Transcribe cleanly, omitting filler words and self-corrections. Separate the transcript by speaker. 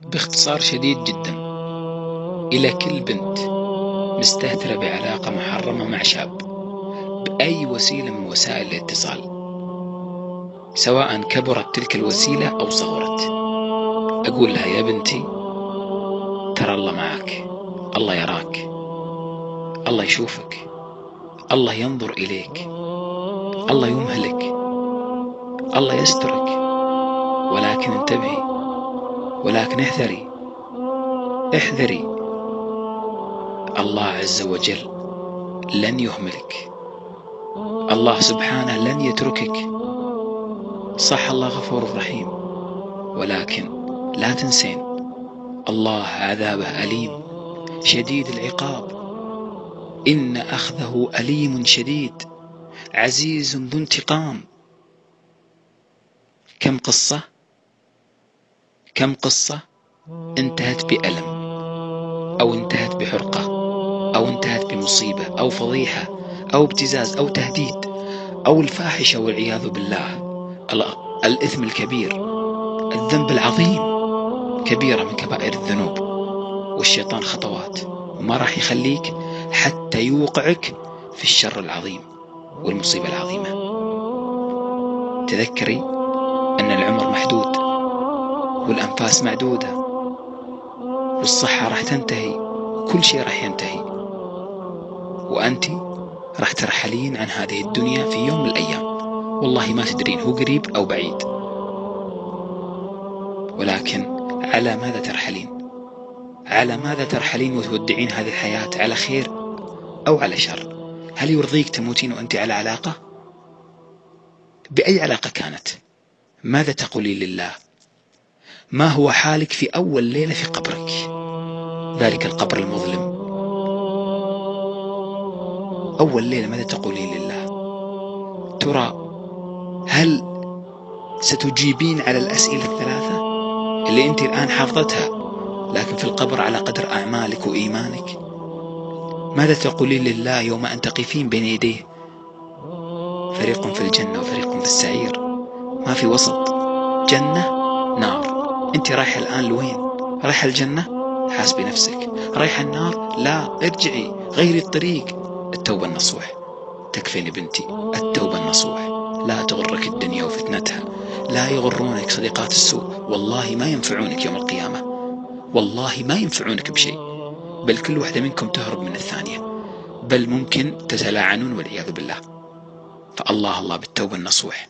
Speaker 1: باختصار شديد جدا، إلى كل بنت مستهترة بعلاقة محرمة مع شاب بأي وسيلة من وسائل الاتصال، سواء كبرت تلك الوسيلة أو صغرت، أقول لها: يا بنتي، ترى الله معك، الله يراك، الله يشوفك، الله ينظر إليك، الله يمهلك، الله يسترك، ولكن انتبهي، ولكن احذري، احذري، الله عز وجل لن يهملك، الله سبحانه لن يتركك. صح، الله غفور رحيم، ولكن لا تنسين الله عذابه أليم شديد العقاب، إن أخذه أليم شديد عزيز ذو انتقام. كم قصة انتهت بألم، أو انتهت بحرقة، أو انتهت بمصيبة أو فضيحة أو ابتزاز أو تهديد أو الفاحشة والعياذ بالله، الإثم الكبير، الذنب العظيم، كبيرة من كبائر الذنوب. والشيطان خطوات وما راح يخليك حتى يوقعك في الشر العظيم والمصيبة العظيمة. تذكري أن العمر محدود، والأنفاس معدودة، والصحة راح تنتهي، كل شيء راح ينتهي، وأنت راح ترحلين عن هذه الدنيا في يوم من الأيام، والله ما تدرين هو قريب أو بعيد. ولكن على ماذا ترحلين؟ على ماذا ترحلين وتودعين هذه الحياة؟ على خير أو على شر؟ هل يرضيك تموتين وأنت على علاقة؟ بأي علاقة كانت؟ ماذا تقولين لله؟ ما هو حالك في أول ليلة في قبرك، ذلك القبر المظلم؟ أول ليلة ماذا تقولين لله؟ ترى هل ستجيبين على الأسئلة الثلاثة اللي أنت الآن حافظتها، لكن في القبر على قدر أعمالك وإيمانك؟ ماذا تقولين لله يوم أن تقفين بين يديه؟ فريق في الجنة وفريق في السعير، ما في وسط، جنة نار. أنت رايحة الآن لوين؟ رايحة الجنة؟ حاسبي نفسك. رايحة النار؟ لا، ارجعي، غيري الطريق. التوبة النصوح تكفين بنتي، التوبة النصوح. لا تغرك الدنيا وفتنتها، لا يغرونك صديقات السوء، والله ما ينفعونك يوم القيامة، والله ما ينفعونك بشيء، بل كل واحدة منكم تهرب من الثانية، بل ممكن تتلاعنون والعياذ بالله. فالله الله بالتوبة النصوح.